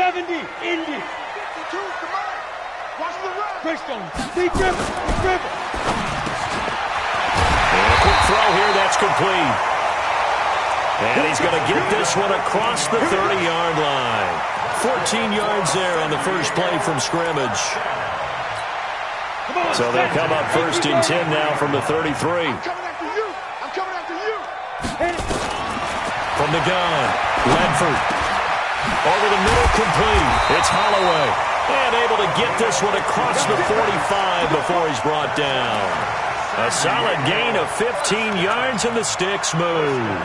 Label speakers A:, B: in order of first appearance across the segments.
A: 70, Indy.
B: 52, come on. Watch the run.
A: Christian, deep dribble, dribble.
C: And a quick throw here, that's complete. And he's going to get this one across the 30-yard line. 14 yards there on the first play from scrimmage. So they'll come up first and 10 now from the 33.
B: I'm coming after you. I'm coming after you.
C: From the gun, Ledford. Over the middle, complete. It's Holloway. And able to get this one across the 45 before he's brought down. A solid gain of 15 yards, and the sticks move.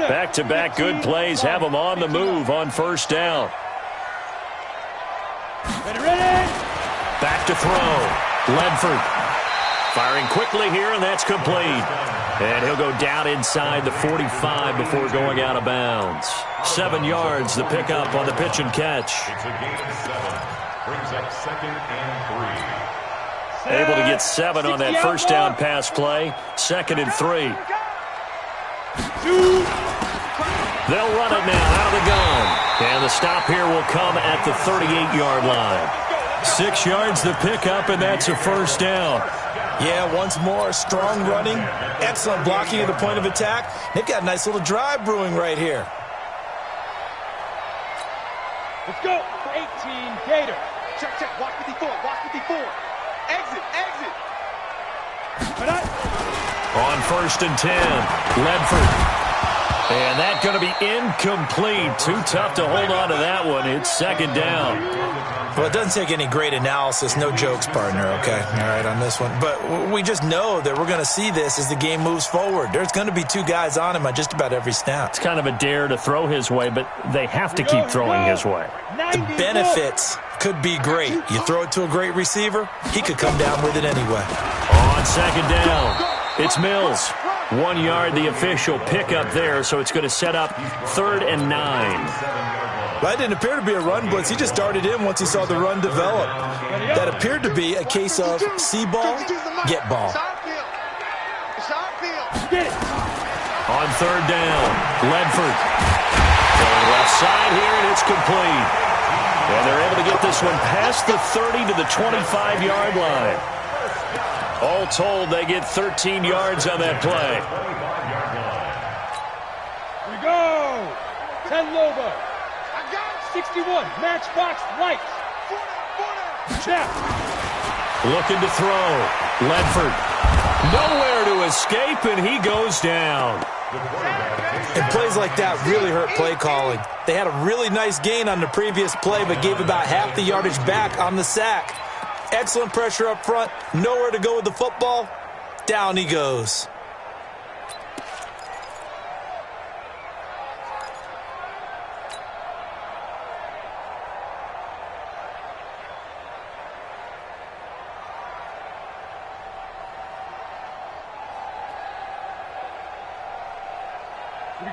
C: Back-to-back good plays have them on the move on first down. Back to throw. Ledford firing quickly here, and that's complete. And he'll go down inside the 45 before going out of bounds. 7 yards, the pickup on the pitch and catch.
D: It's a gain of 7. Brings up 2nd and 3.
C: Able to get 7 on that first down pass play. 2nd and 3. They'll run it now out of the gun. And the stop here will come at the 38-yard line. 6 yards the pickup, and that's a first down.
E: Yeah, once more, strong running, excellent blocking at the point of attack. They've got a nice little drive brewing right here.
A: Let's go. 18, Gator.
B: Check, check. Watch 54. Watch 54. Exit, exit.
C: On first and 10, Ledford. And that's going to be incomplete. Too tough to hold on to that one. It's 2nd down.
E: Well, it doesn't take any great analysis. No jokes, partner, okay? All right, on this one. But we just know that we're going to see this as the game moves forward. There's going to be 2 guys on him on just about every snap.
C: It's kind of a dare to throw his way, but they have to keep throwing his way.
E: The benefits could be great. You throw it to a great receiver, he could come down with it anyway.
C: On 2nd down, it's Mills. 1 yard, the official pickup there, so it's going to set up 3rd and 9.
E: That didn't appear to be a run blitz. He just started in once he saw the run develop. That appeared to be a case of see ball, get ball.
C: On 3rd down, Ledford. Going left side here, and it's complete. And they're able to get this one past the 30 to the 25-yard line. All told, they get 13 yards on that play.
A: Here we go. 10 Lobo. 61, matchbox lights. Snap.
C: Looking to throw. Ledford. Nowhere to escape, and he goes down.
E: And plays like that really hurt play calling. They had a really nice gain on the previous play, but gave about half the yardage back on the sack. Excellent pressure up front. Nowhere to go with the football. Down he goes.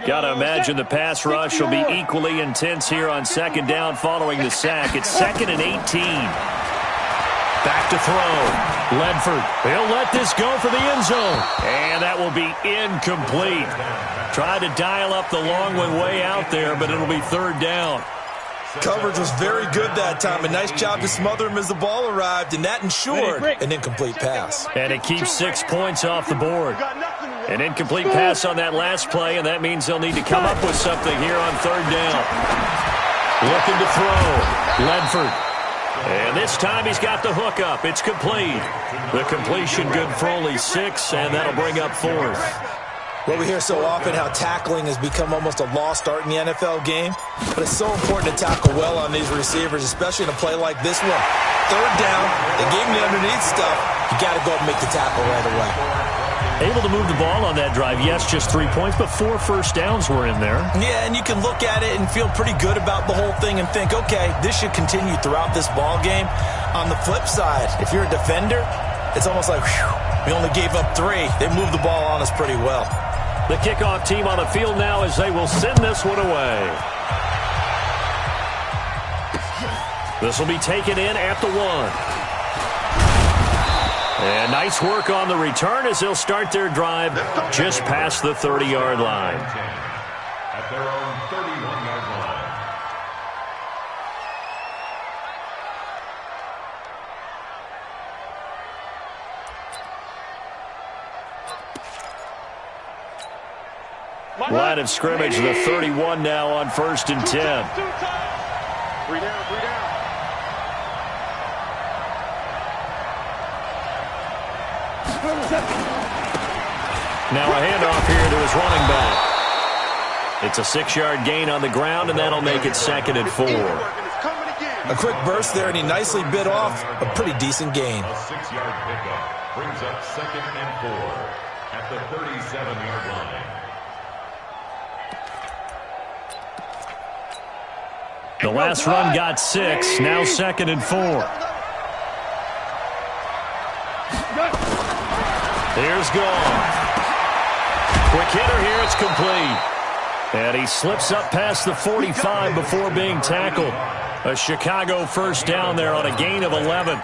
C: Got to imagine the pass rush will be equally intense here on 2nd down following the sack. It's 2nd and 18. Back to throw. Ledford. He'll let this go for the end zone. And that will be incomplete. Tried to dial up the long one way out there, but it'll be 3rd down.
E: Coverage was very good that time. A nice job to smother him as the ball arrived, and that ensured an incomplete pass.
C: And it keeps 6 points off the board. An incomplete pass on that last play, and that means they'll need to come up with something here on 3rd down. Looking to throw. Ledford. And this time he's got the hook up. It's complete. The completion good for only 6, and that'll bring up 4th.
E: Well, we hear so often how tackling has become almost a lost art in the NFL game, but it's so important to tackle well on these receivers, especially in a play like this one. 3rd down, they gave him the underneath stuff. You got to go and make the tackle right away.
C: Able to move the ball on that drive. Yes, just 3 points, but 4 first downs were in there.
E: Yeah, and you can look at it and feel pretty good about the whole thing and think, okay, this should continue throughout this ball game. On the flip side, if you're a defender, it's almost like, whew, we only gave up 3. They moved the ball on us pretty well.
C: The kickoff team on the field now as they will send this one away. This will be taken in at the 1. And nice work on the return as they'll start their drive just past the 30-yard line.
D: At their own 31-yard line.
C: Line of scrimmage, the 31 now on 1st and 10.
B: 3 down, 3 down.
C: Now a handoff here to his running back. It's a 6-yard gain on the ground, and that'll make it 2nd and 4.
E: A quick burst there, and he nicely bit off a pretty decent gain.
D: A 6-yard pickup brings up 2nd and 4 at the 37-yard line.
C: The last run got 6, now 2nd and 4. Here's Gone. Quick hitter here, it's complete. And he slips up past the 45 before being tackled. A Chicago first down there on a gain of 11.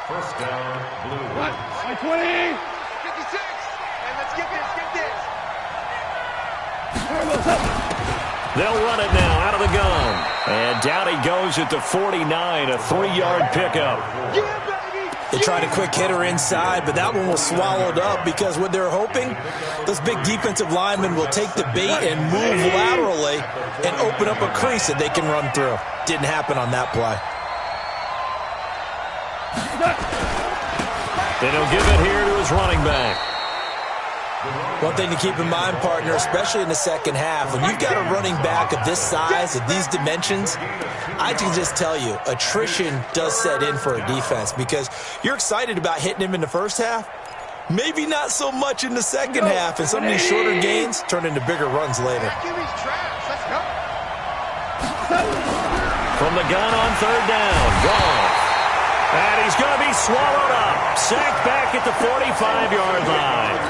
D: First down, Blue Wings.
B: 20. 56. And let's get this.
C: They'll run it now out of the gun. And down he goes at the 49, a 3-yard pickup.
E: They tried a quick hitter inside, but that one was swallowed up because what they're hoping, those big defensive linemen will take the bait and move laterally and open up a crease that they can run through. Didn't happen on that play.
C: And he'll give it here to his running back.
E: One thing to keep in mind, partner, especially in the second half, when you've got a running back of this size, of these dimensions, I can just tell you, attrition does set in for a defense because you're excited about hitting him in the first half. Maybe not so much in the second half, and some of these shorter gains turn into bigger runs later.
C: From the gun on 3rd down, Gone. And he's going to be swallowed up. Sacked back at the 45-yard line.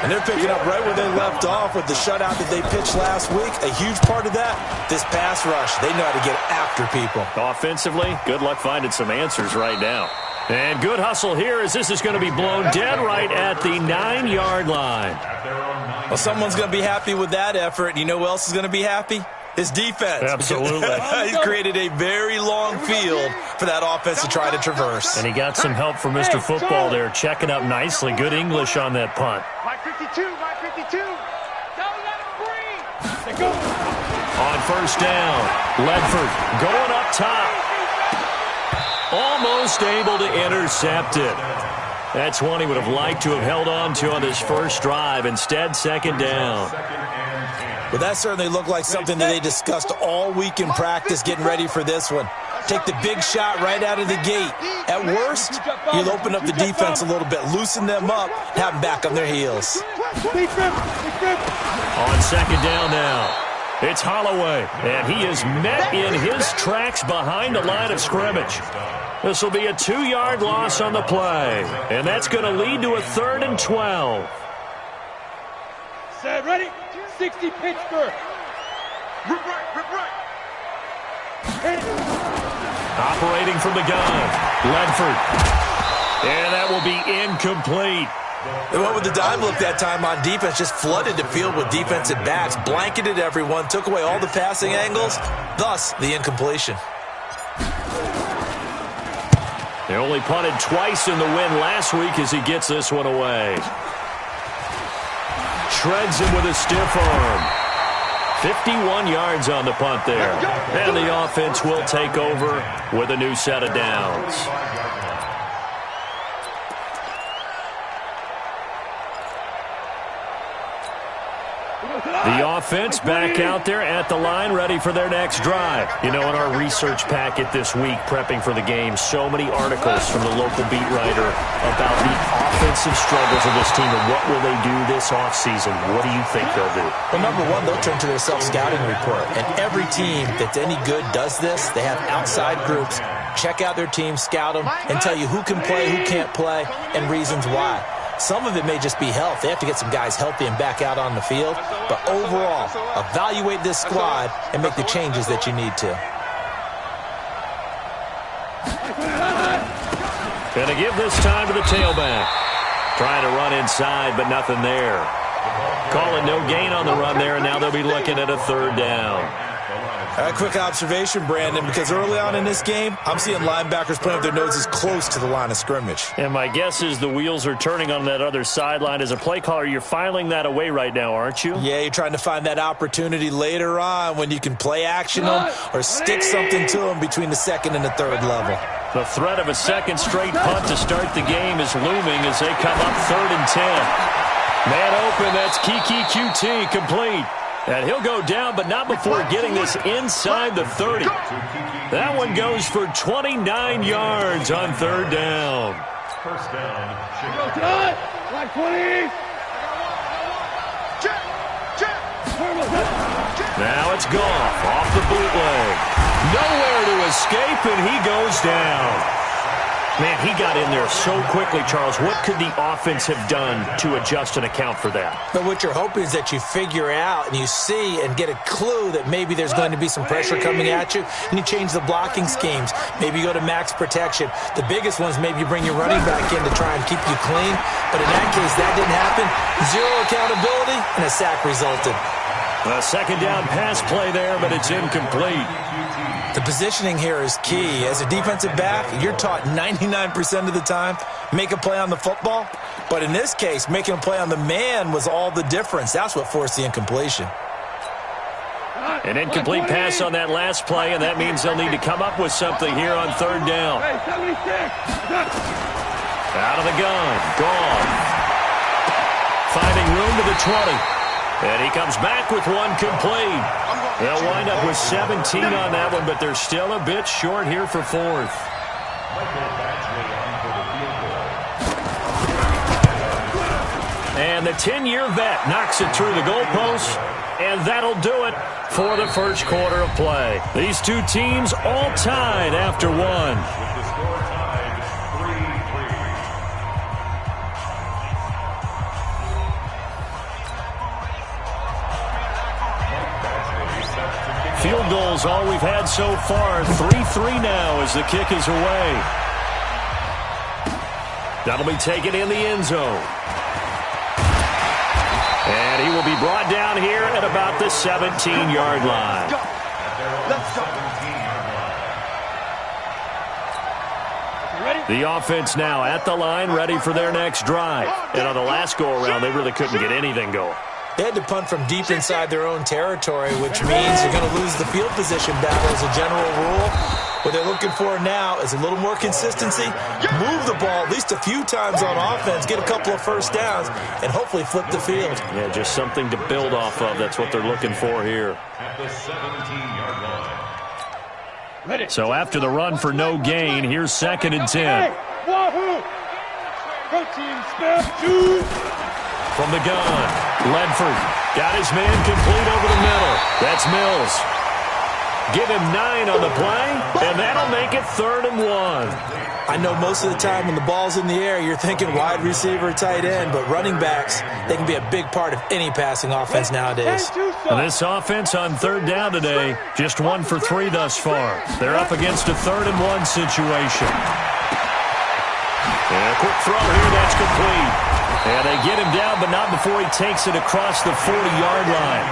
E: And they're picking up right where they left off with the shutout that they pitched last week. A huge part of that, this pass rush. They know how to get after people.
C: Offensively, good luck finding some answers right now. And good hustle here as this is going to be blown dead right at the 9-yard line.
E: Well, someone's going to be happy with that effort. You know who else is going to be happy? His defense.
C: Absolutely.
E: He's created a very long field for that offense to try to traverse.
C: And he got some help from Mr. Football there, checking up nicely. Good English on that punt.
B: My 52, my 52. Don't let him breathe.
C: On 1st down, Ledford going up top. Almost able to intercept it. That's one he would have liked to have held on to on his first drive. Instead, 2nd down.
E: Well, that certainly looked like something that they discussed all week in practice getting ready for this one. Take the big shot right out of the gate. At worst, you'll open up the defense a little bit, loosen them up, have them back on their heels.
C: On 2nd down now, it's Holloway, and he is met in his tracks behind the line of scrimmage. This will be a 2-yard loss on the play, and that's going to lead to a 3rd and 12.
A: Set, ready? 60 Pittsburgh.
B: Rip right.
C: Operating from the gun, Ledford. And that will be incomplete.
E: They went with the dive look that time on defense, just flooded the field with defensive backs, blanketed everyone, took away all the passing angles, thus the incompletion.
C: They only punted twice in the win last week as he gets this one away. Shreds him with a stiff arm. 51 yards on the punt there. And the offense will take over with a new set of downs. The offense back out there at the line, ready for their next drive. You know, in our research packet this week, prepping for the game, so many articles from the local beat writer about the offensive struggles of this team and what will they do this offseason. What do you think they'll do?
E: Well, number one, they'll turn to their self-scouting report. And every team that's any good does this. They have outside groups. Check out their team, scout them, and tell you who can play, who can't play, and reasons why. Some of it may just be health. They have to get some guys healthy and back out on the field. But overall, evaluate this squad and make the changes that you need to.
C: And to give this time to the tailback. Trying to run inside, but nothing there. Calling no gain on the run there, and now they'll be looking at a third down.
E: A quick observation, Brandon, because early on in this game, I'm seeing linebackers playing with their noses close to the line of scrimmage.
C: And my guess is the wheels are turning on that other sideline. As a play caller, you're filing that away right now, aren't you?
E: Yeah, you're trying to find that opportunity later on when you can play action them or stick something to them between the second and the third level.
C: The threat of a second straight punt to start the game is looming as they come up 3rd and 10. Man open, that's Kiki QT complete. And he'll go down, but not before getting this inside the 30. That one goes for 29 yards on 3rd down.
D: First down,
A: Line 20.
C: Now it's Goff off the bootleg. Nowhere to escape, and he goes down. Man, he got in there so quickly, Charles. What could the offense have done to adjust and account for that?
E: But what you're hoping is that you figure out and you see and get a clue that maybe there's going to be some pressure coming at you, and you change the blocking schemes. Maybe you go to max protection. The biggest one is maybe you bring your running back in to try and keep you clean. But in that case, that didn't happen. Zero accountability, and a sack resulted.
C: A second down pass play there, but it's incomplete.
E: The positioning here is key. As a defensive back, you're taught 99% of the time, make a play on the football. But in this case, making a play on the man was all the difference. That's what forced the incompletion.
C: An incomplete pass on that last play, and that means they'll need to come up with something here on 3rd down. Out of the gun. Gone. Finding room to the 20. And he comes back with one complete. They'll wind up with 17 on that one, but they're still a bit short here for 4th. And the 10-year vet knocks it through the goalpost, and that'll do it for the first quarter of play. These two teams all tied after one. Field goals all we've had so far. 3-3 now as the kick is away. That'll be taken in the end zone. And he will be brought down here at about the 17-yard line. The offense now at the line, ready for their next drive. And on the last go-around, they really couldn't get anything going.
E: They had to punt from deep inside their own territory, which means they're going to lose the field position battle as a general rule. What they're looking for now is a little more consistency, move the ball at least a few times on offense, get a couple of first downs, and hopefully flip the field.
C: Yeah, just something to build off of. That's what they're looking for here.
D: at the 17-yard line.
C: So after the run for no gain, here's 2nd and 10.
A: Wahoo! Go team, snap, shoot!
C: From the gun, Ledford got his man complete over the middle. That's Mills. Give him 9 on the play, and that'll make it 3rd and 1.
E: I know most of the time when the ball's in the air, you're thinking wide receiver, tight end, but running backs, they can be a big part of any passing offense nowadays.
C: This offense on 3rd down today, just 1 for 3 thus far. They're up against a 3rd and 1 situation. And a quick throw here, that's complete. And they get him down, but not before he takes it across the 40-yard line.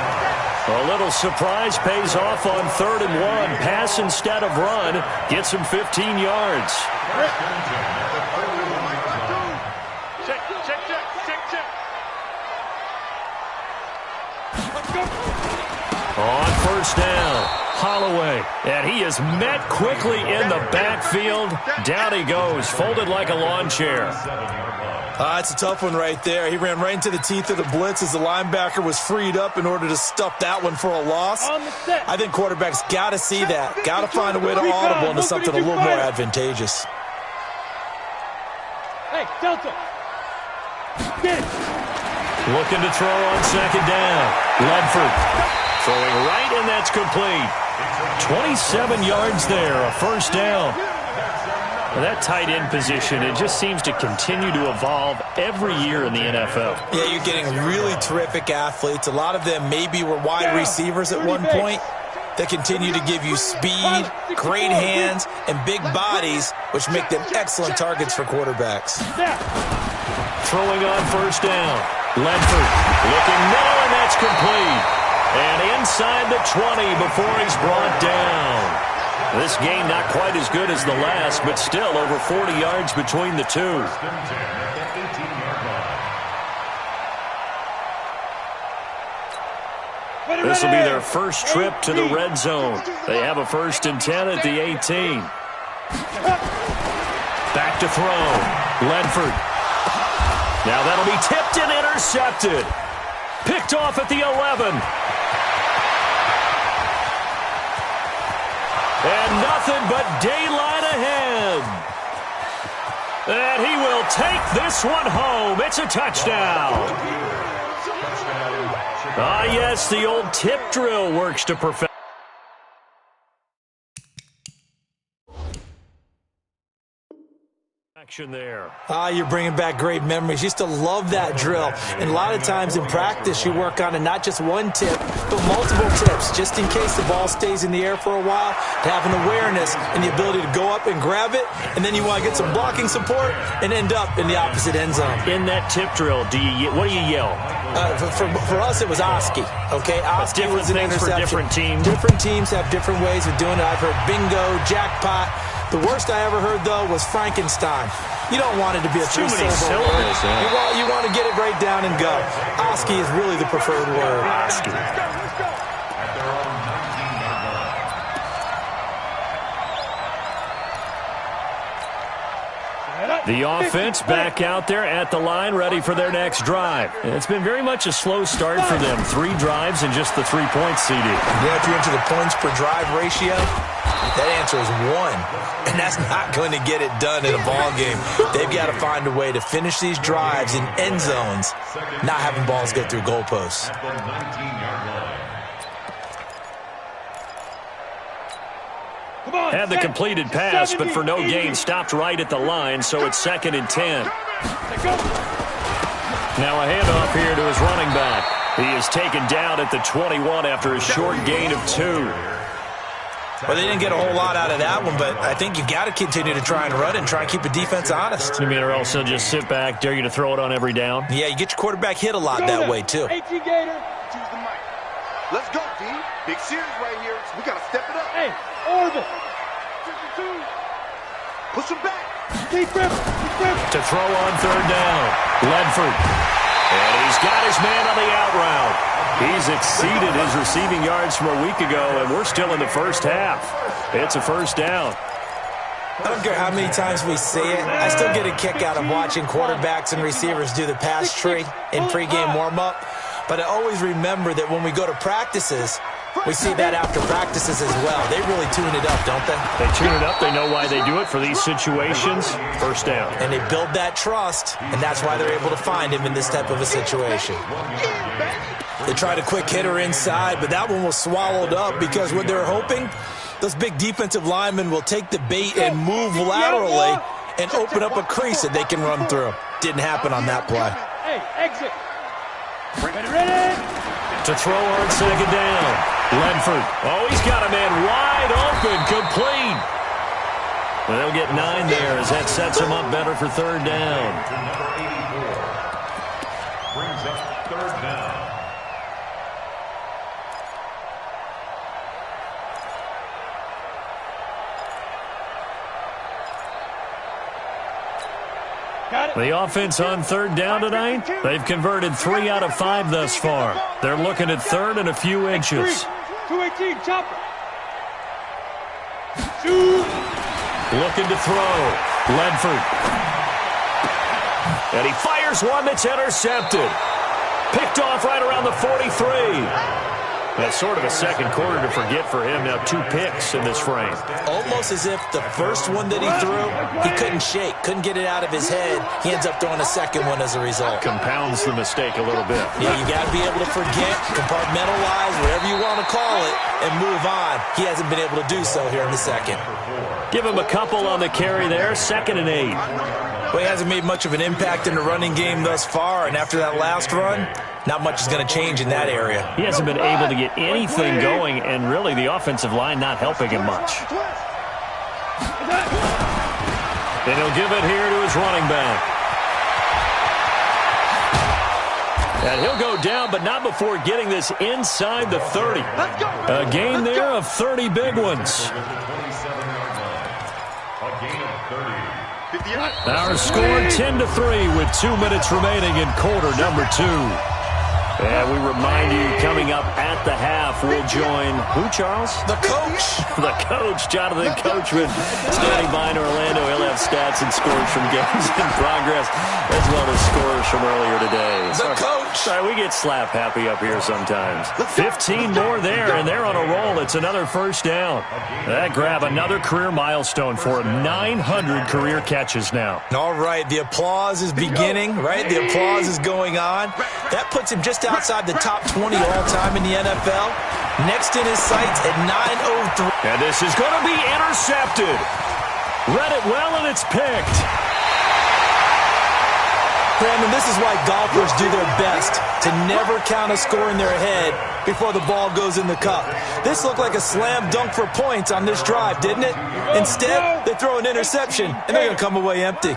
C: A little surprise pays off on 3rd and 1. Pass instead of run. Gets him 15 yards. On 1st down, Holloway. And he is met quickly in the backfield. Down he goes, folded like a lawn chair.
E: It's a tough one right there. He ran right into the teeth of the blitz as the linebacker was freed up in order to stuff that one for a loss. I think quarterbacks got to see that. Got to find a way to audible into something a little more advantageous.
A: Hey, Delta.
C: Looking to throw on 2nd down. Ledford throwing right, and that's complete. 27 yards there, a 1st down. That tight end position, it just seems to continue to evolve every year in the NFL.
E: Yeah, you're getting really terrific athletes. A lot of them maybe were wide receivers at one point. that continue to give you speed, great hands, and big bodies, which make them excellent targets for quarterbacks.
C: Throwing on first down. Ledford looking middle, and that's complete. And inside the 20 before he's brought down. This game not quite as good as the last, but still over 40 yards between the two. This will be their first trip to the red zone. They have a 1st and 10 at the 18. Back to throw. Ledford. Now that'll be tipped and intercepted. Picked off at the 11. And nothing but daylight ahead. And he will take this one home. It's a touchdown. Ah, yes, the old tip drill works to perfection. There.
E: You're bringing back great memories. Used to love that drill. And a lot of times in practice, you work on it, not just one tip, but multiple tips, just in case the ball stays in the air for a while, to have an awareness and the ability to go up and grab it, and then you want to get some blocking support and end up in the opposite end zone.
C: In that tip drill, what do you yell?
E: For us, it was Oski. Okay, Oski was an interception.
C: For different teams.
E: Different teams have different ways of doing it. I've heard bingo, jackpot. The worst I ever heard, though, was Frankenstein. You don't want it to be a
C: too many syllables.
E: You want to get it right down and go. Oski is really the preferred word.
C: Oski. The offense back out there at the line, ready for their next drive. It's been very much a slow start for them. 3 drives and just the 3 points, CD.
E: Yeah, if you're into the points per drive ratio, that answer is 1. And that's not going to get it done in a ball game. They've got to find a way to finish these drives in end zones, not having balls go through goalposts.
C: Had the completed pass, but for no gain, stopped right at the line, so it's 2nd and 10. Now a handoff here to his running back. He is taken down at the 21 after a short gain of 2.
E: Well, they didn't get a whole lot out of that one, but I think you've got to continue to try and run and try and keep the defense honest.
C: You mean, or else they'll just sit back, dare you to throw it on every down?
E: Yeah, you get your quarterback hit a lot that way, too.
B: 18 Gator, choose the mic. Let's go, D. Big series right here. We got to step it up.
A: Hey, Orville.
B: Push him back.
A: Keep grip.
C: To throw on 3rd down. Ledford. And he's got his man on the out route. He's exceeded his receiving yards from a week ago, and we're still in the first half. It's a 1st down.
E: I don't care how many times we see it. I still get a kick out of watching quarterbacks and receivers do the pass tree in pregame warm-up. But I always remember that when we go to practices, we see that after practices as well. They really tune it up, don't they?
C: They tune it up. They know why they do it for these situations. 1st down.
E: And they build that trust, and that's why they're able to find him in this type of a situation. They tried a quick hitter inside, but that one was swallowed up because what they're hoping, those big defensive linemen will take the bait and move laterally and open up a crease that they can run through. Didn't happen on that play.
A: Hey, exit. Ready.
C: To throw on 2nd down. Ledford. Oh, he's got a man wide open, complete. Well, they'll get 9 there as that sets him up better for 3rd down.
D: Number 84 brings up 3rd down.
C: The offense on 3rd down tonight, they've converted 3 out of 5 thus far. They're looking at 3rd and a few inches.
A: 218, chopper. Shoot.
C: Looking to throw. Ledford. And he fires one that's intercepted. Picked off right around the 43. That's sort of a second quarter to forget for him. Now 2 picks in this frame.
E: Almost as if the first one that he threw, he couldn't shake, couldn't get it out of his head. He ends up throwing a second one as a result.
C: Compounds the mistake a little bit.
E: Yeah, you got to be able to forget, compartmentalize, whatever you want to call it, and move on. He hasn't been able to do so here in the second.
C: Give him a couple on the carry there. 2nd and 8.
E: Well, he hasn't made much of an impact in the running game thus far, and after that last run, not much is going to change in that area.
C: He hasn't been able to get anything going, and really the offensive line not helping him much. And he'll give it here to his running back. And he'll go down, but not before getting this inside the 30. A gain there of 30 big ones. Our score 10-3 with 2 minutes remaining in quarter number 2. And we remind you, coming up at the half, we'll join who, Charles?
E: The coach.
C: The coach, Jonathan Coachman, standing by in Orlando. He'll have stats and scores from games in progress, as well as scores from earlier today.
E: The coach.
C: Sorry, we get slap happy up here sometimes. 15 more there, and they're on a roll. It's another first down. That grab, another career milestone for him. 900 career catches now.
E: All right, the applause is beginning, right? The applause is going on. That puts him just outside the top 20 all-time in the NFL. Next in his sights at 9:03.
C: And this is going to be intercepted. Read it well, and it's picked.
E: Brandon, this is why golfers do their best to never count a score in their head before the ball goes in the cup. This looked like a slam dunk for points on this drive, didn't it? Instead, they throw an interception, and they're going to come away empty.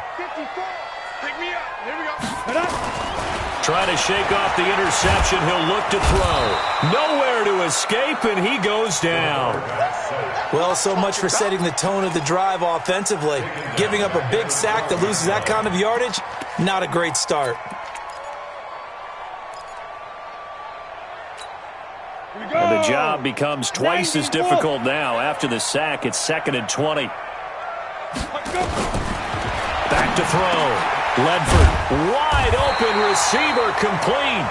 C: Trying to shake off the interception. He'll look to throw. Nowhere to escape, and he goes down.
E: Well, so much for setting the tone of the drive offensively. Giving up a big sack that loses that kind of yardage, not a great start.
C: And the job becomes twice as difficult now. After the sack, it's 2nd and 20. Back to throw. Ledford, wide open receiver, complete.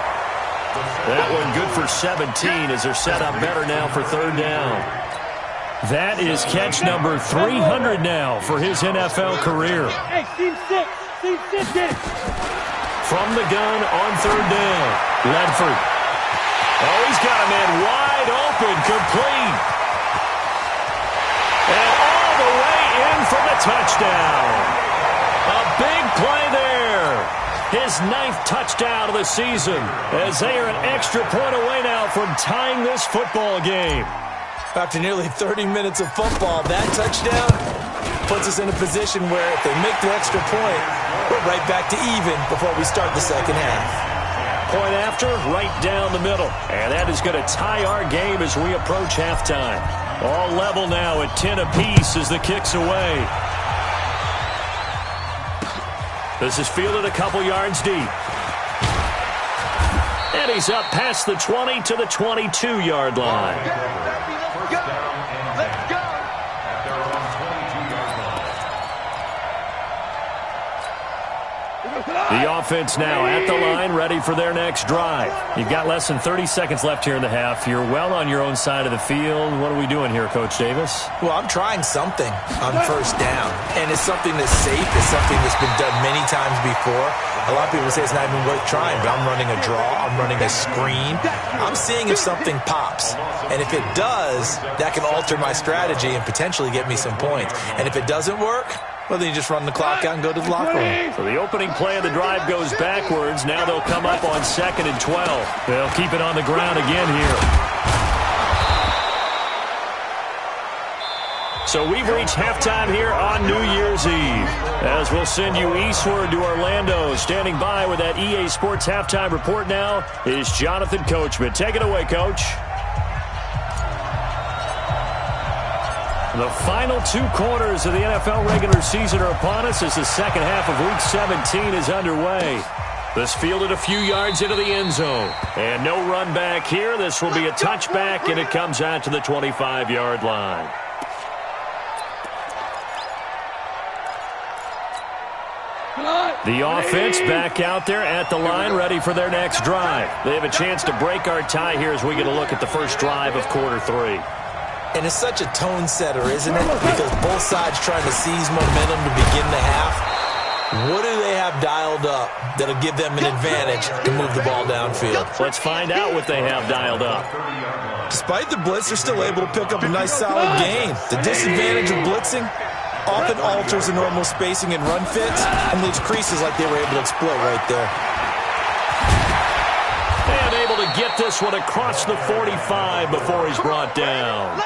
C: That one good for 17 as they're set up better now for 3rd down. That is catch number 300 now for his NFL career.
A: Hey, team 6. Team 6 did it.
C: From the gun on 3rd down. Ledford. Oh, he's got a man wide open, complete. And all the way in for the touchdown. A big play there. His 9th touchdown of the season as they are an extra point away now from tying this football game.
E: After nearly 30 minutes of football, that touchdown puts us in a position where if they make the extra point, we're right back to even before we start the second half.
C: Point after, right down the middle. And that is going to tie our game as we approach halftime. All level now at 10 apiece as the kick's away. This is fielded a couple yards deep. And he's up past the 20 to the 22-yard line.
B: Let's go. Let's go.
D: At their own 22-yard line.
C: The offense now at the line, ready for their next drive. You've got less than 30 seconds left here in the half. You're well on your own side of the field. What are we doing here, Coach Davis?
E: Well, I'm trying something on 1st down, and it's something that's safe. It's something that's been done many times before. A lot of people say it's not even worth trying, but I'm running a draw. I'm running a screen. I'm seeing if something pops, and if it does, that can alter my strategy and potentially get me some points. And if it doesn't work, well, then you just run the clock out and go to the locker room.
C: So the opening play of the drive goes backwards. Now they'll come up on 2nd and 12. They'll keep it on the ground again here. So we've reached halftime here on New Year's Eve. As we'll send you eastward to Orlando. Standing by with that EA Sports halftime report now is Jonathan Coachman. Take it away, Coach. The final 2 quarters of the NFL regular season are upon us as the second half of Week 17 is underway. This fielded a few yards into the end zone. And no run back here. This will be a touchback, and it comes out to the 25-yard line. The offense back out there at the line, ready for their next drive. They have a chance to break our tie here as we get a look at the first drive of quarter 3.
E: And it's such a tone setter, isn't it? Because both sides trying to seize momentum to begin the half. What do they have dialed up that'll give them an advantage to move the ball downfield?
C: Let's find out what they have dialed up.
E: Despite the blitz, they're still able to pick up a nice solid gain. The disadvantage of blitzing, often alters the normal spacing and run fits and leaves creases like they were able to exploit right there.
C: And able to get this one across the 45 before he's brought down.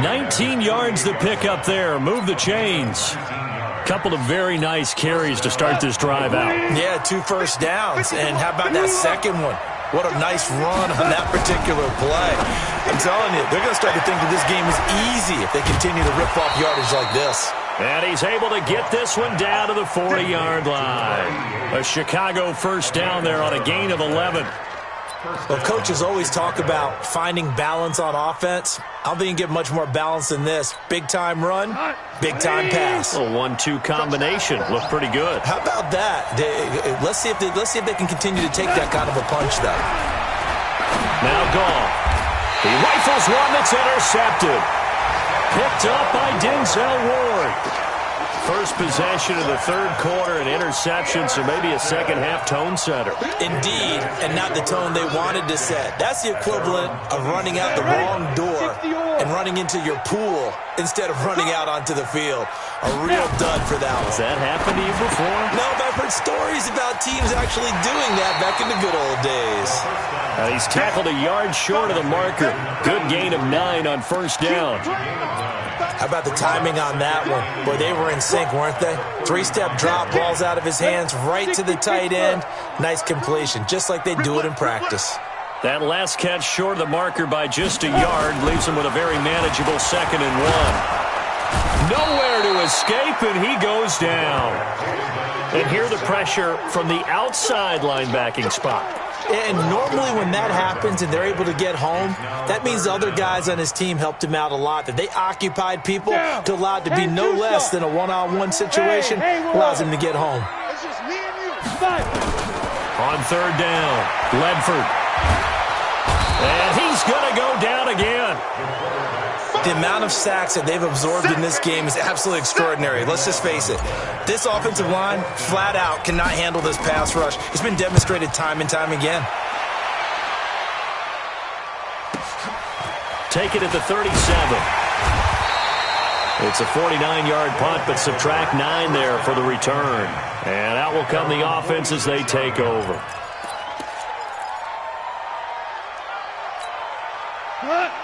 C: 19 yards to pick up there. Move the chains. Couple of very nice carries to start this drive out.
E: Yeah, 2 first downs. And how about that second one? What a nice run on that particular play. I'm telling you, they're going to start to think that this game is easy if they continue to rip off yardage like this.
C: And he's able to get this one down to the 40-yard line. A Chicago first down there on a gain of 11.
E: Well, coaches always talk about finding balance on offense. I don't think you can get much more balance than this. Big-time run, big-time pass.
C: A 1-2 combination. Looked pretty good.
E: How about that? Let's see if they can continue to take that kind of a punch, though.
C: Now gone. He rifles one that's intercepted. Picked up by Denzel Ward. First possession of the third quarter, an interception, so maybe a second-half tone setter.
E: Indeed, and not the tone they wanted to set. That's the equivalent of running out the wrong door and running into your pool instead of running out onto the field. A real dud for that one.
C: Has that happened to you before?
E: No, but I've heard stories about teams actually doing that back in the good old days.
C: He's tackled a yard short of the marker. Good gain of 9 on first down.
E: How about the timing on that one? Boy, they were in sync, weren't they? 3-step drop, balls out of his hands, right to the tight end. Nice completion, just like they do it in practice.
C: That last catch short of the marker by just a yard leaves him with a very manageable 2nd and 1. Nowhere to escape, and he goes down. And here the pressure from the outside linebacking spot.
E: And normally when that happens and they're able to get home, that means the other guys on his team helped him out a lot. That they occupied people to allow it to be no less than a one-on-one situation allows him to get home.
B: It's just me and you.
C: On third down, Ledford. And he's going to go down again.
E: The amount of sacks that they've absorbed in this game is absolutely extraordinary. Let's just face it. This offensive line, flat out, cannot handle this pass rush. It's been demonstrated time and time again.
C: Take it at the 37. It's a 49-yard punt, but subtract 9 there for the return. And out will come the offense as they take over.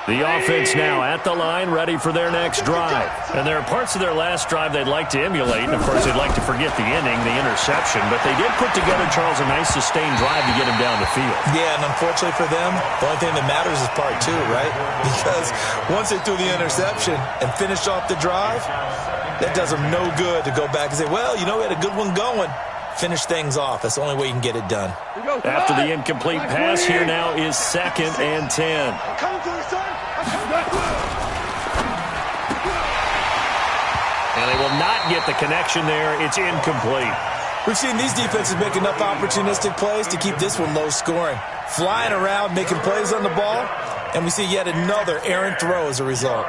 C: The offense now at the line, ready for their next drive. And there are parts of their last drive they'd like to emulate. And, of course, they'd like to forget the inning, the interception. But they did put together, Charles, a nice sustained drive to get him down the field.
E: Yeah, and unfortunately for them, the only thing that matters is part 2, right? Because once they threw the interception and finished off the drive, that does them no good to go back and say, well, you know, we had a good one going. Finish things off. That's the only way you can get it done.
C: After the incomplete pass, here now is 2nd and 10. And they will not get the connection there. It's incomplete.
E: We've seen these defenses make enough opportunistic plays to keep this one low scoring. Flying around, making plays on the ball, and we see yet another errant throw as a result.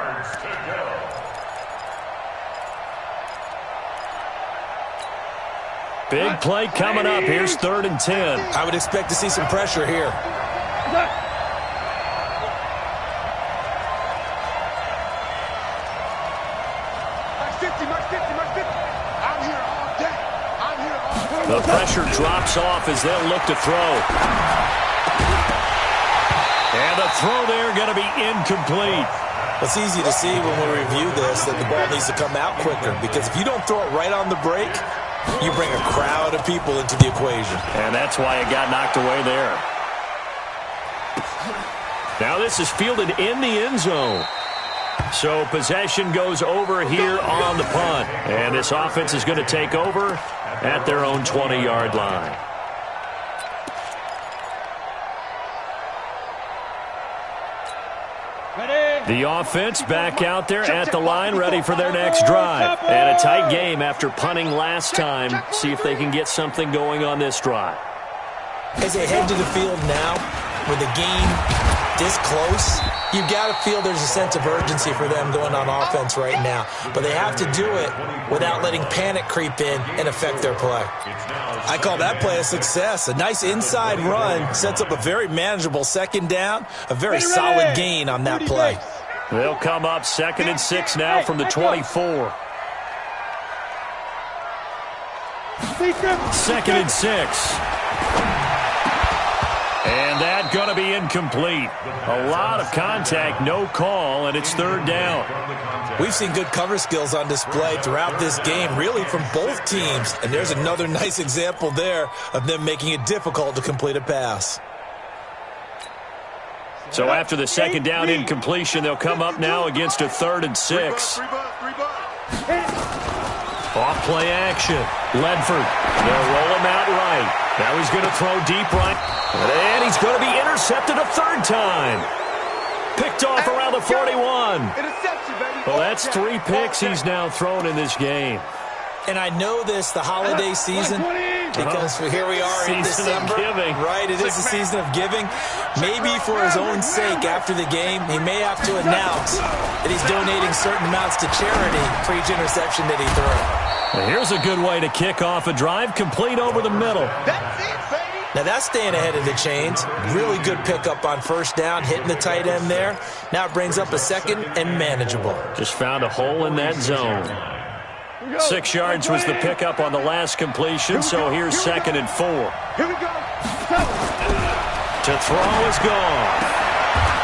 C: Big play coming up. Here's 3rd and 10.
E: I would expect to see some pressure here.
C: The pressure drops off as they'll look to throw. And the throw there going to be incomplete.
E: It's easy to see when we review this that the ball needs to come out quicker, because if you don't throw it right on the break, you bring a crowd of people into the equation.
C: And that's why it got knocked away there. Now this is fielded in the end zone. So possession goes over here on the punt. And this offense is going to take over at their own 20-yard line. The offense back out there at the line, ready for their next drive. And a tight game after punting last time. See if they can get something going on this drive.
E: As they head to the field now, with the game this close, you've got to feel there's a sense of urgency for them going on offense right now. But they have to do it without letting panic creep in and affect their play. I call that play a success. A nice inside run sets up a very manageable 2nd down, a very solid gain on that play.
C: They'll come up 2nd and 6 now from the 24. Second and 6. And that going to be incomplete. A lot of contact, no call, and it's third down.
E: We've seen good cover skills on display throughout this game, really from both teams. And there's another nice example there of them making it difficult to complete a pass.
C: So after the second down incompletion, they'll come up now against a third and 6. Off play action. Ledford. They'll roll him out right. Now he's going to throw deep right. And he's going to be intercepted a third time. Picked off around the 41. Well, that's 3 picks he's now thrown in this game.
E: And I know this, the holiday season, because here we are in December. Right, it is the season of giving. Maybe for his own sake, after the game, he may have to announce that he's donating certain amounts to charity for each interception that he threw.
C: Well, here's a good way to kick off a drive, complete over the middle.
B: That's it, baby.
E: Now that's staying ahead of the chains. Really good pickup on first down, hitting the tight end there. Now it brings up a second and manageable.
C: Just found a hole in that zone. 6 yards was the pickup on the last completion, so here's second and 4.
B: Here we go.
C: To throw is gone.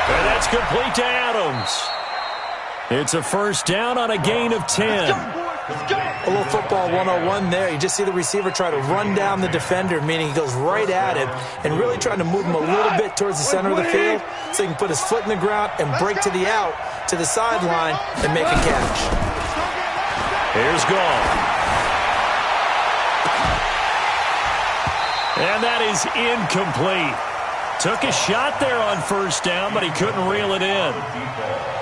C: And that's complete to Adams. It's a first down on a gain of 10.
E: A little football 101 there. You just see the receiver try to run down the defender, meaning he goes right at him and really trying to move him a little bit towards the center of the field so he can put his foot in the ground and break to the out, to the sideline, and make a catch.
C: Here's Gall. And that is incomplete. Took a shot there on first down, but he couldn't reel it in.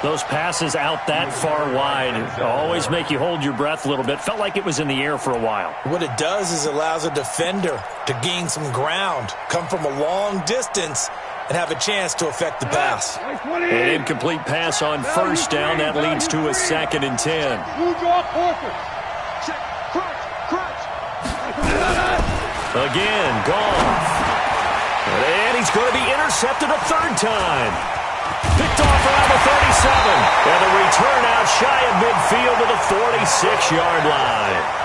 C: Those passes out that far wide always make you hold your breath a little bit. Felt like it was in the air for a while.
E: What it does is it allows a defender to gain some ground, come from a long distance, and have a chance to affect the pass.
C: An incomplete pass on first down. That leads to a second and 10. Again, Goff. And he's going to be intercepted a third time. Picked off around the 37. And the return out shy of midfield to the 46-yard line.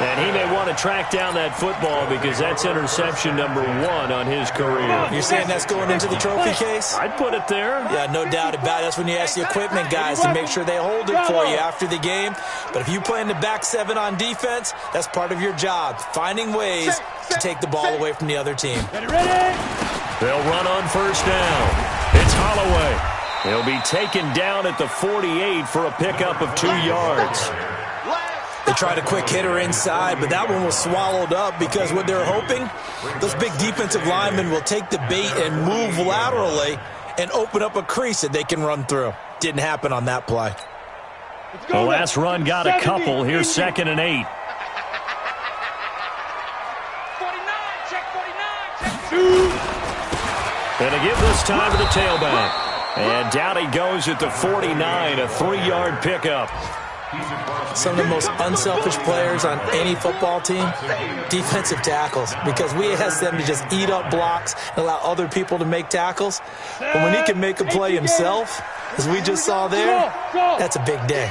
C: And he may want to track down that football because that's interception number 1 on his career.
E: You're saying that's going into the trophy case?
C: I'd put it there.
E: Yeah, no doubt about it. That's when you ask the equipment guys to make sure they hold it for you after the game. But if you play in the back 7 on defense, that's part of your job, finding ways to take the ball away from the other team.
C: They'll run on first down. It's Holloway. He'll be taken down at the 48 for a pickup of 2 yards.
E: They tried a quick hitter inside, but that one was swallowed up because what they're hoping, those big defensive linemen will take the bait and move laterally and open up a crease that they can run through. Didn't happen on that play.
C: The last run got a couple. Here's second and 8.
A: 49, check 49, check 2.
C: And to give this time to the tailback. And down he goes at the 49, a 3-yard pickup.
E: Some of the most unselfish players on any football team, defensive tackles, because we ask them to just eat up blocks and allow other people to make tackles. But when he can make a play himself, as we just saw there, that's a big day.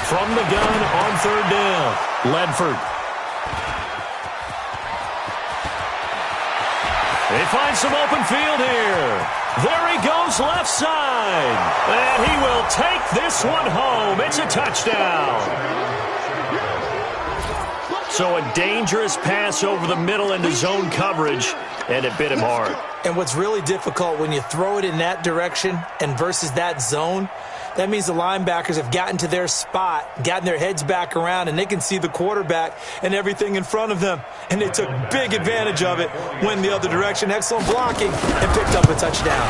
C: From the gun on third down, Ledford. They find some open field here. There he goes left side. And he will take this one home. It's a touchdown. So a dangerous pass over the middle into zone coverage, and it bit him hard.
E: And what's really difficult when you throw it in that direction and versus that zone, that means the linebackers have gotten to their spot, gotten their heads back around, and they can see the quarterback and everything in front of them. And they took big advantage of it, went the other direction, excellent blocking, and picked up a touchdown.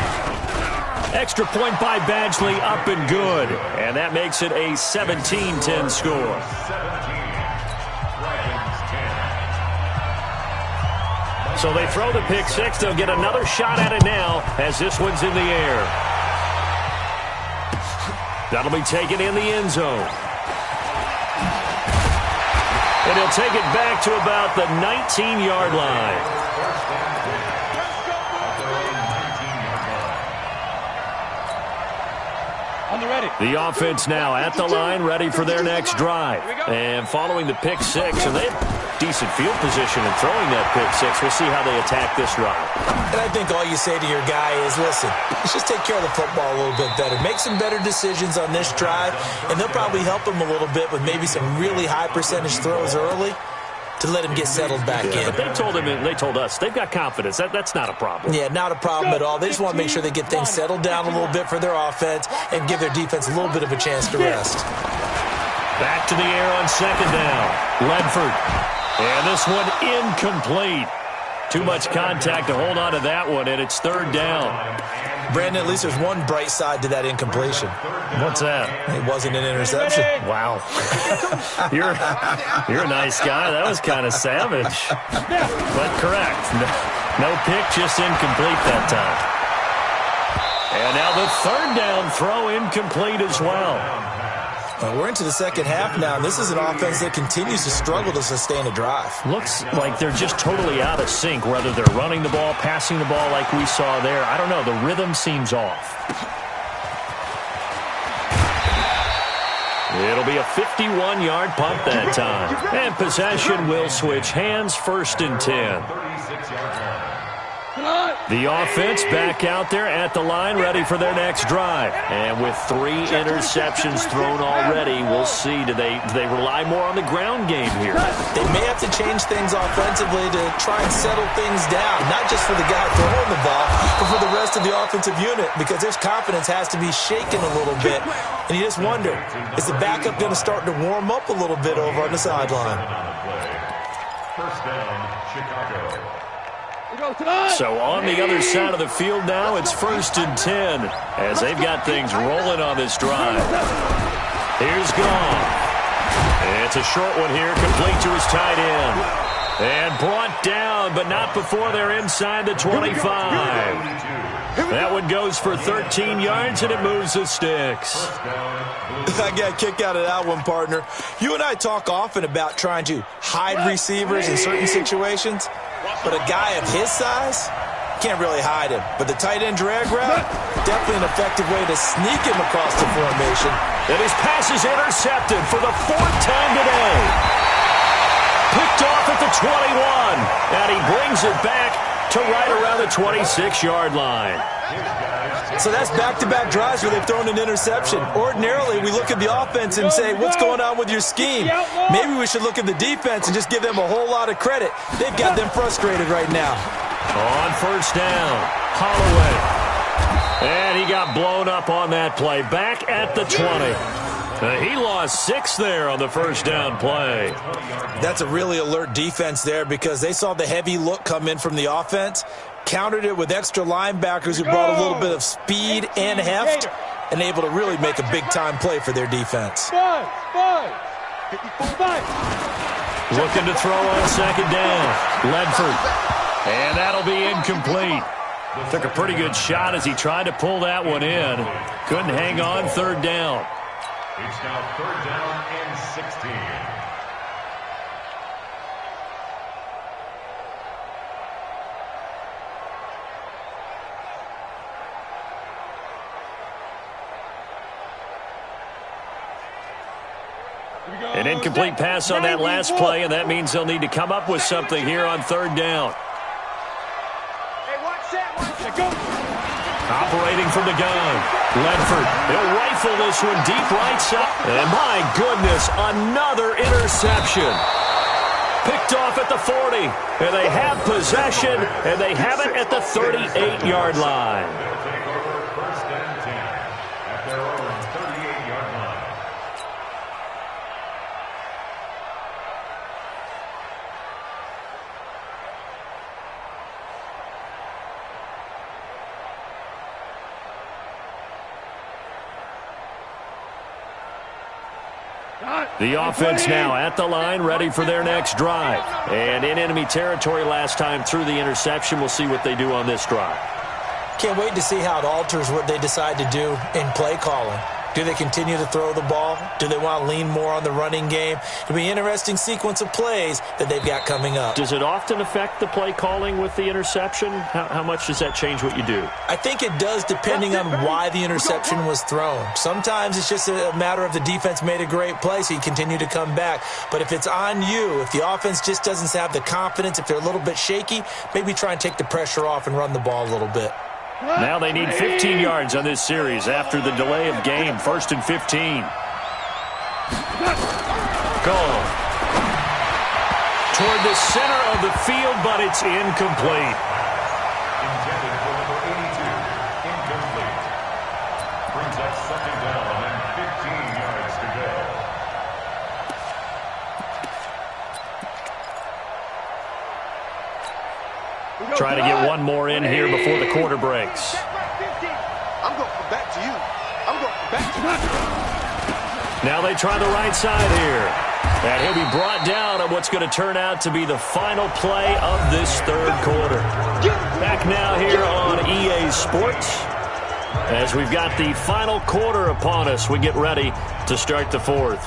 C: Extra point by Badgley, up and good. And that makes it a 17-10 score. So they throw the pick six. They'll get another shot at it now as this one's in the air. That'll be taken in the end zone. And he'll take it back to about the 19-yard line.
A: when they're ready.
C: The offense now at the line, ready for their next drive. And following the pick six, and they have decent field position in throwing that pick six. We'll see how they attack this drive.
E: And I think all you say to your guy is, listen, let's just take care of the football a little bit better. Make some better decisions on this drive, and they'll probably help him a little bit with maybe some really high percentage throws early to let him get settled back in.
C: But they told us they've got confidence. That's not a problem.
E: Yeah, not a problem at all. They just want to make sure they get things settled down a little bit for their offense and give their defense a little bit of a chance to rest.
C: Back to the air on second down. Ledford. And this one incomplete. Too much contact to hold on to that one, and it's third down.
E: Brandon, at least there's one bright side to that incompletion.
C: What's that?
E: It wasn't an interception.
C: Wow. You're a nice guy. That was kind of savage. But correct. No pick, just incomplete that time. And now the third down throw incomplete as well.
E: We're into the second half now, and this is an offense that continues to struggle to sustain a drive.
C: Looks like they're just totally out of sync, whether they're running the ball, passing the ball like we saw there. I don't know. The rhythm seems off. It'll be a 51-yard punt that time. And possession will switch hands, 1st and 10. The offense back out there at the line, ready for their next drive. And with 3 interceptions thrown already, we'll see. Do they rely more on the ground game here?
E: They may have to change things offensively to try and settle things down, not just for the guy throwing the ball, but for the rest of the offensive unit, because their confidence has to be shaken a little bit. And you just wonder, is the backup going to start to warm up a little bit over on the sideline?
D: First down, Chicago.
C: So on the other side of the field now, it's 1st and 10 as they've got things rolling on this drive. Here's Gone. It's a short one here, complete to his tight end. And brought down, but not before they're inside the 25. That one goes for 13 yards, and it moves the sticks.
E: I got a kick out of that one, partner. You and I talk often about trying to hide receivers in certain situations. But a guy of his size, can't really hide him. But the tight end drag route, definitely an effective way to sneak him across the formation.
C: And his pass is intercepted for the 4th time today. Picked off at the 21. And he brings it back to right around the 26-yard line.
E: So that's back-to-back drives where they've thrown an interception. Ordinarily, we look at the offense and say, what's going on with your scheme? Maybe we should look at the defense and just give them a whole lot of credit. They've got them frustrated right now.
C: On 1st down, Holloway. And he got blown up on that play. Back at the 20. He lost 6 there on the 1st down play.
E: That's a really alert defense there because they saw the heavy look come in from the offense, countered it with extra linebackers who brought a little bit of speed and heft, and able to really make a big-time play for their defense.
C: Looking to throw on 2nd down. Ledford. And that'll be incomplete. Took a pretty good shot as he tried to pull that one in. Couldn't hang on, 3rd down.
D: It's now 3rd down and 16.
C: An incomplete pass on that last play, and that means they'll need to come up with something here on 3rd down. Operating from the gun. Ledford. He'll rifle this one deep right side. And my goodness, another interception. Picked off at the 40. And they have possession, and they have it at the 38-yard line.
D: They'll take over 1st and 10 at their own 38-yard line.
C: The offense now at the line, ready for their next drive. And in enemy territory last time through the interception. We'll see what they do on this drive.
E: Can't wait to see how it alters what they decide to do in play calling. Do they continue to throw the ball? Do they want to lean more on the running game? It'll be an interesting sequence of plays that they've got coming up.
C: Does it often affect the play calling with the interception? How much does that change what you do?
E: I think it does, depending on why the interception was thrown. Sometimes it's just a matter of the defense made a great play, so you continue to come back. But if it's on you, if the offense just doesn't have the confidence, if they're a little bit shaky, maybe try and take the pressure off and run the ball a little bit.
C: Now they need 15 yards on this series after the delay of game. 1st and 15. Goal. Toward the center of the field, but it's incomplete.
D: Intended for number 82. Incomplete. Brings up 2nd down and 15 yards to go.
C: Trying to get one more in here before the quarter breaks.
B: I'm going back to you. I'm going back to you.
C: Now they try the right side here. And he'll be brought down on what's going to turn out to be the final play of this 3rd quarter. Back now here on EA Sports. As we've got the final quarter upon us, we get ready to start the 4th.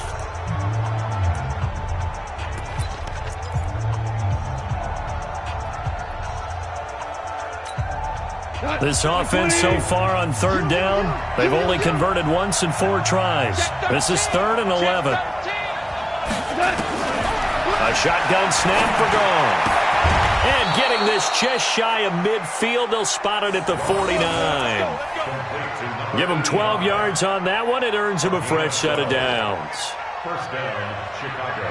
C: This offense so far on 3rd down, they've only converted once in 4 tries. This is 3rd and 11. A shotgun snap for Gone. And getting this just shy of midfield, they'll spot it at the 49. Give them 12 yards on that one. It earns them a fresh set of downs.
D: 1st down, Chicago.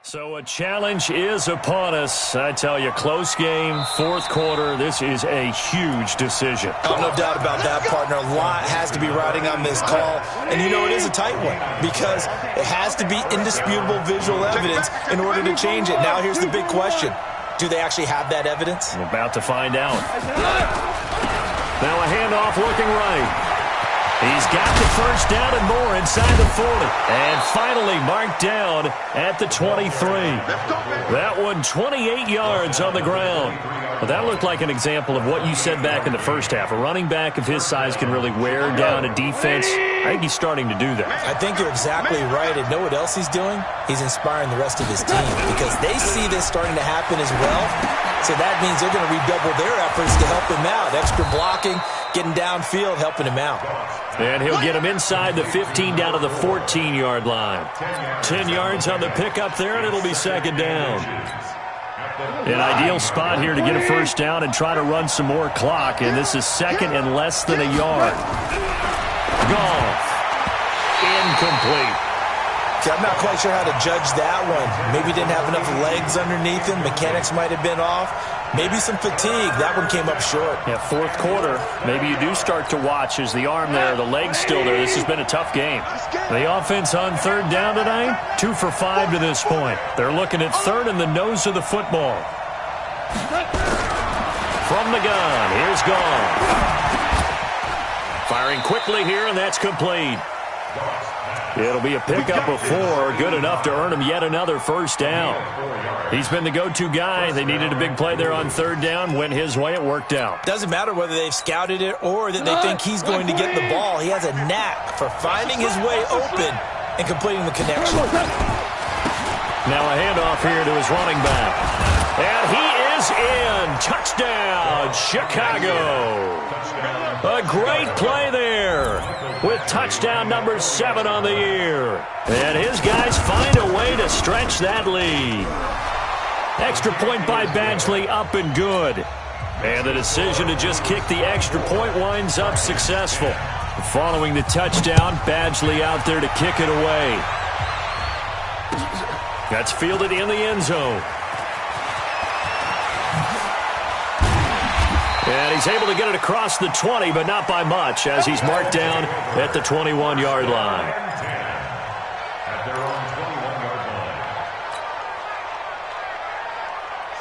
C: So a challenge is upon us. I tell you, close game, 4th quarter. This is a huge decision.
E: Oh, no doubt about that, partner. A lot has to be riding on this call. And you know it is a tight one because it has to be indisputable visual evidence in order to change it. Now here's the big question. Do they actually have that evidence?
C: We're about to find out. Now a handoff looking right. He's got the 1st down and more inside the 40. And finally marked down at the 23. That one 28 yards on the ground. Well, that looked like an example of what you said back in the 1st half. A running back of his size can really wear down a defense. I think he's starting to do that.
E: I think you're exactly right. And know what else he's doing? He's inspiring the rest of his team because they see this starting to happen as well. So that means they're going to redouble their efforts to help him out. Extra blocking, getting downfield, helping him out.
C: And he'll get him inside the 15 down to the 14-yard line. 10 yards on the pickup there, and it'll be 2nd down. An ideal spot here to get a 1st down and try to run some more clock, and this is 2nd and less than a yard. Goff. Incomplete.
E: Okay, I'm not quite sure how to judge that one. Maybe didn't have enough legs underneath him. Mechanics might have been off. Maybe some fatigue. That one came up short.
C: Yeah, 4th quarter. Maybe you do start to watch as the arm there, the leg's still there. This has been a tough game. The offense on 3rd down tonight, 2 for 5 to this point. They're looking at 3rd and the nose of the football. From the gun, here's Gone. Firing quickly here, and that's complete. It'll be a pickup of 4, good enough to earn him yet another 1st down. He's been the go-to guy. They needed a big play there on 3rd down. Went his way, it worked out.
E: Doesn't matter whether they've scouted it or that they think he's going to get the ball. He has a knack for finding his way open and completing the connection.
C: Now a handoff here to his running back. And he is in. Touchdown, Chicago. A great play there with touchdown number 7 on the year. And his guys find a way to stretch that lead. Extra point by Badgley, up and good. And the decision to just kick the extra point winds up successful. Following the touchdown, Badgley out there to kick it away. That's fielded in the end zone. And he's able to get it across the 20, but not by much, as he's marked down at the 21-yard line.
D: At their own 21-yard line.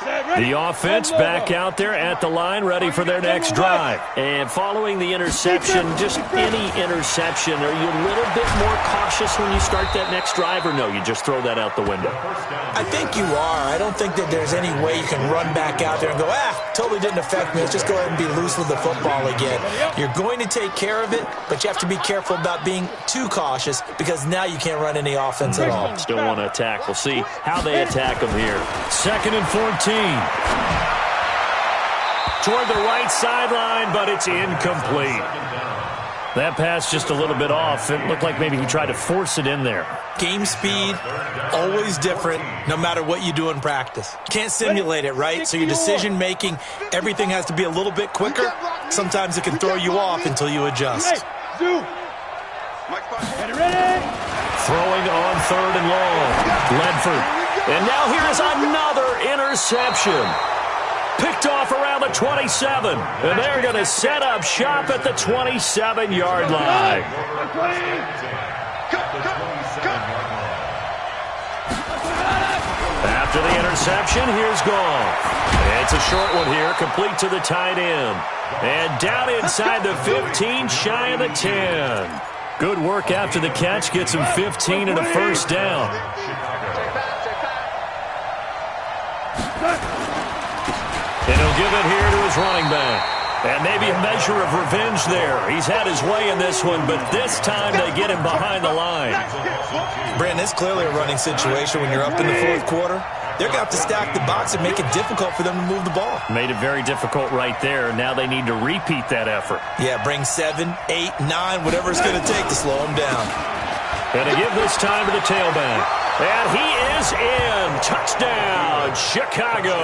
A: Set,
C: The offense back out there at the line, ready for their next drive. And following the interception, just any interception, are you a little bit more cautious when you start that next drive, or no, you just throw that out the window?
E: I think you are. I don't think that there's any way you can run back out there and go, totally didn't affect me. Let's just go ahead and be loose with the football again. You're going to take care of it, but you have to be careful about being too cautious because now you can't run any offense at all.
C: Still want to attack. We'll see how they attack them here. 2nd and 14. Toward the right sideline, but it's incomplete. That pass just a little bit off. It looked like maybe he tried to force it in there.
E: Game speed, always different, no matter what you do in practice. Can't simulate it, right? So your decision-making, everything has to be a little bit quicker. Sometimes it can throw you off until you adjust.
C: Throwing on 3rd and long. Ledford. And now here's another interception. Picked off around the 27. And they're going to set up shop at the 27-yard line. After the interception, here's Goff. It's a short one here, complete to the tight end. And down inside the 15, shy of the 10. Good work after the catch, gets him 15 and a first down. And he'll give it here to his running back. And maybe a measure of revenge there. He's had his way in this one, but this time they get him behind the line.
E: Brandon, it's clearly a running situation when you're up in the 4th quarter. They're going to have to stack the box and make it difficult for them to move the ball.
C: Made it very difficult right there. Now they need to repeat that effort.
E: Yeah, bring 7, 8, 9, whatever it's going to take to slow them down.
C: And to give this time to the tailback. And he is in. Touchdown, Chicago.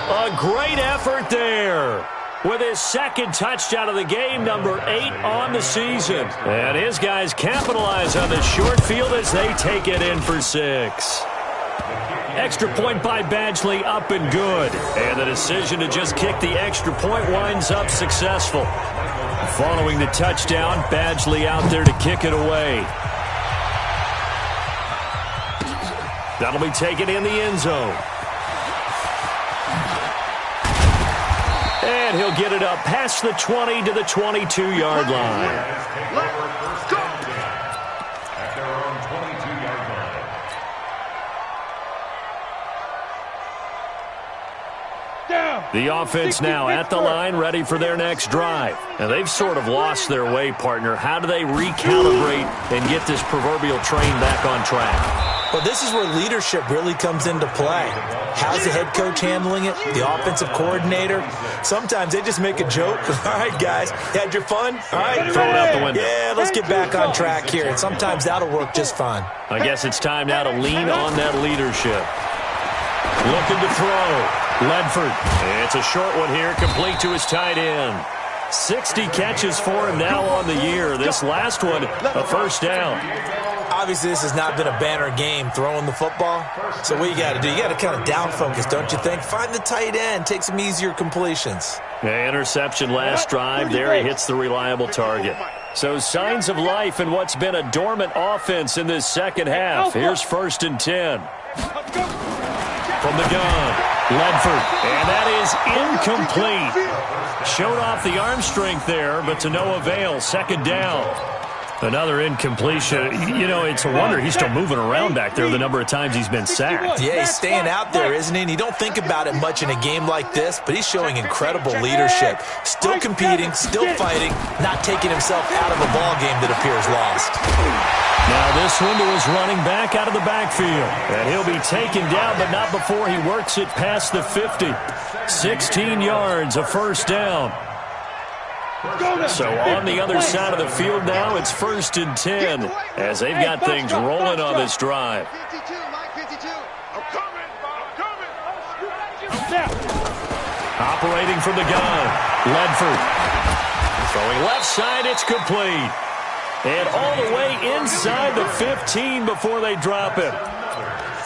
C: A great effort there. With his 2nd touchdown of the game, number 8 on the season. And his guys capitalize on the short field as they take it in for 6. Extra point by Badgley, up and good. And the decision to just kick the extra point winds up successful. Following the touchdown, Badgley out there to kick it away. That'll be taken in the end zone. And he'll get it up past the 20 to the 22-yard line. The offense now at the line, ready for their next drive. And they've sort of lost their way, partner. How do they recalibrate and get this proverbial train back on track?
E: Well, this is where leadership really comes into play. How's the head coach handling it? The offensive coordinator? Sometimes they just make a joke. All right, guys, you had your fun? All right,
C: throw it out the window.
E: Yeah, let's get back on track here. And sometimes that'll work just fine.
C: I guess it's time now to lean on that leadership. Looking to throw. Ledford. It's a short one here, complete to his tight end. 60 catches for him now on the year. This last one, a first down.
E: Obviously, this has not been a banner game throwing the football. So what you got to do, you got to kind of down focus, don't you think? Find the tight end, take some easier completions.
C: Interception last drive. There he hits the reliable target. So signs of life in what's been a dormant offense in this second half. Here's 1st and 10. From the gun, Ledford, and that is incomplete. Showed off the arm strength there, but to no avail. 2nd down. Another incompletion. You know, it's a wonder he's still moving around back there the number of times he's been sacked.
E: Yeah, he's staying out there, isn't he? And you don't think about it much in a game like this, but he's showing incredible leadership. Still competing, still fighting, not taking himself out of a ball game that appears lost.
C: Now this one to his running back out of the backfield. And he'll be taken down, but not before he works it past the 50. 16 yards, a first down. So on the other side of the field now, it's 1st and 10 as they've got things rolling on this drive. Operating from the gun, Ledford. Throwing left side, it's complete. And all the way inside the 15 before they drop it.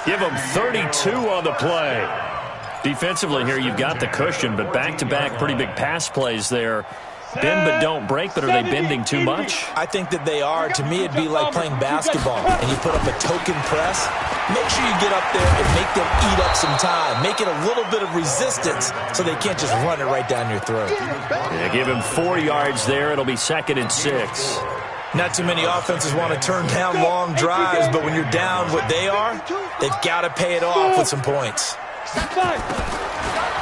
C: Give them 32 on the play. Defensively here, you've got the cushion, but back-to-back pretty big pass plays there. bend but don't break, but are they bending too much?
E: I think that they are. To me, it'd be like playing basketball, and you put up a token press. Make sure you get up there and make them eat up some time. Make it a little bit of resistance so they can't just run it right down your throat.
C: Yeah, give him 4 yards there. It'll be 2nd and 6.
E: Not too many offenses want to turn down long drives, but when you're down what they are, they've got to pay it off with some points.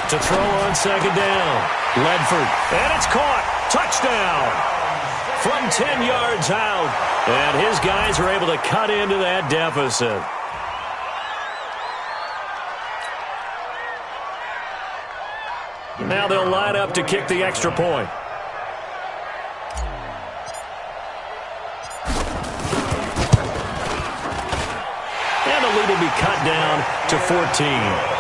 C: To throw on 2nd down. Ledford, and it's caught. Touchdown. From 10 yards out. And his guys are able to cut into that deficit. Now they'll line up to kick the extra point. And the lead will be cut down to 14.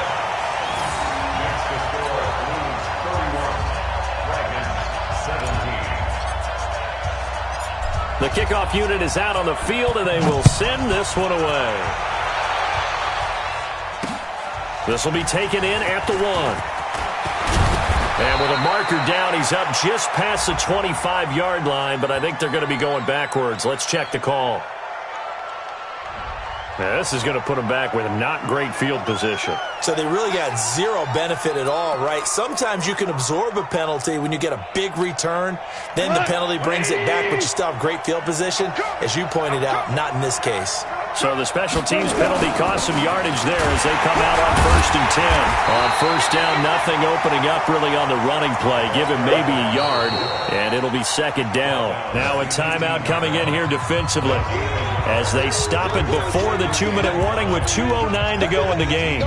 C: The kickoff unit is out on the field, and they will send this one away. This will be taken in at the 1. And with a marker down, he's up just past the 25-yard line, but I think they're going to be going backwards. Let's check the call. Now, this is going to put them back with not great field position.
E: So they really got zero benefit at all, right? Sometimes you can absorb a penalty when you get a big return. Then the penalty brings it back, but you still have great field position. As you pointed out, not in this case.
C: So the special teams penalty cost some yardage there as they come out on 1st and 10. On 1st down, nothing opening up really on the running play. Give him maybe a yard, and it'll be 2nd down. Now a timeout coming in here defensively as they stop it before the 2-minute warning with 2:09 to go in the game.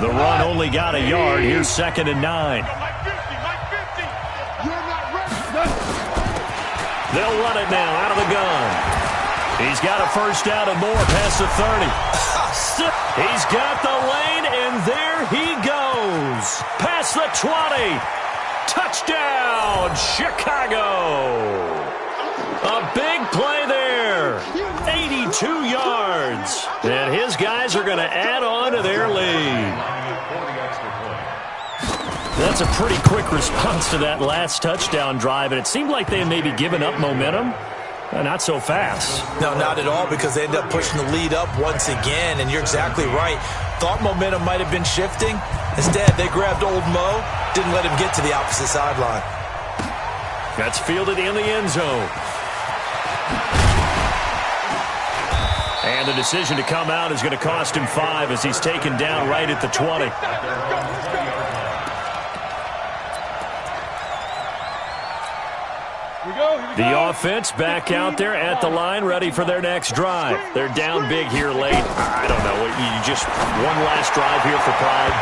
C: The run only got a yard. Here's 2nd and 9. They'll run it now out of the gun. He's got a 1st down and more past the 30. He's got the lane, and there he goes. Past the 20. Touchdown, Chicago. A big play there. 82 yards. And his guys are going to add on to their lead. That's a pretty quick response to that last touchdown drive, and it seemed like they may be giving up momentum. Not so fast.
E: No, not at all, because they end up pushing the lead up once again, and you're exactly right. Thought momentum might have been shifting. Instead, they grabbed old Mo, didn't let him get to the opposite sideline.
C: That's fielded in the end zone. And the decision to come out is going to cost him 5 as he's taken down right at the 20. The offense back out there at the line, ready for their next drive. They're down big here late. I don't know. You just one last drive here for pride.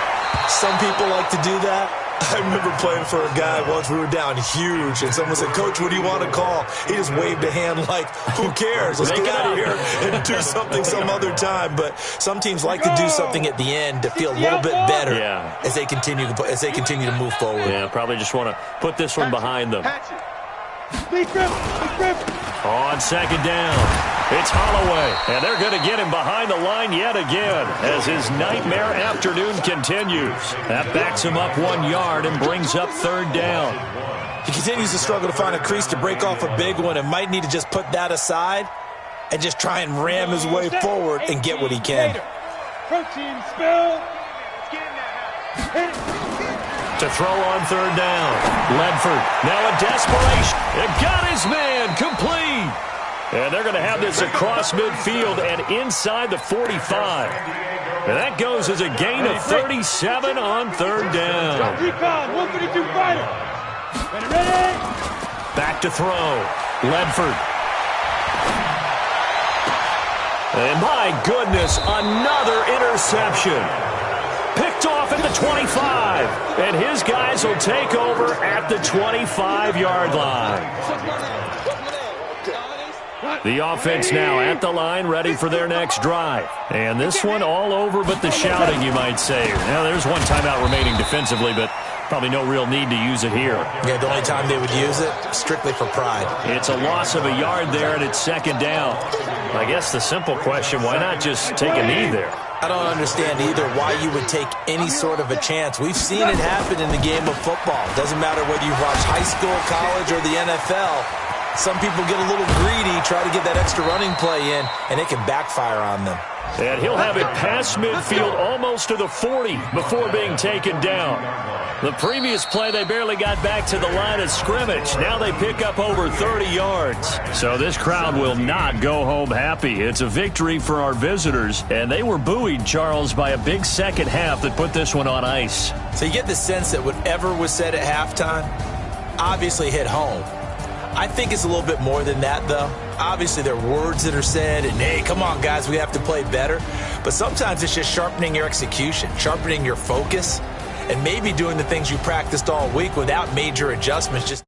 E: Some people like to do that. I remember playing for a guy once. We were down huge, and someone said, "Coach, what do you want to call?" He just waved a hand like, "Who cares? Let's get out of here and do something some other time." But some teams like to do something at the end to feel a little bit better as they continue to move forward.
C: Yeah, probably just want to put this one behind them. On 2nd down, it's Holloway, and they're going to get him behind the line yet again as his nightmare afternoon continues. That backs him up 1 yard and brings up 3rd down.
E: He continues to struggle to find a crease to break off a big one and might need to just put that aside and just try and ram his way forward and get what he can.
A: Protein spill.
C: To throw on 3rd down. Ledford, now a desperation. It got his man complete. And they're going to have this across midfield and inside the 45. And that goes as a gain of 37 on 3rd down.
A: Recon, 132 fighter. Ready?
C: Back to throw. Ledford. And my goodness, another interception. Picked off at the 25, and his guys will take over at the 25-yard line. The offense now at the line, ready for their next drive. And this one all over but the shouting, you might say. Now, there's one timeout remaining defensively, but probably no real need to use it here.
E: Yeah, the only time they would use it, strictly for pride.
C: It's a loss of a yard there, and it's 2nd down. I guess the simple question, why not just take a knee there?
E: I don't understand either why you would take any sort of a chance. We've seen it happen in the game of football. Doesn't matter whether you watch high school, college, or the NFL. Some people get a little greedy, try to get that extra running play in, and it can backfire on them.
C: And he'll have it past midfield almost to the 40 before being taken down. The previous play, they barely got back to the line of scrimmage. Now they pick up over 30 yards. So this crowd will not go home happy. It's a victory for our visitors. And they were buoyed, Charles, by a big second half that put this one on ice.
E: So you get the sense that whatever was said at halftime obviously hit home. I think it's a little bit more than that, though. Obviously, there are words that are said, and, hey, come on, guys, we have to play better. But sometimes it's just sharpening your execution, sharpening your focus, and maybe doing the things you practiced all week without major adjustments. Just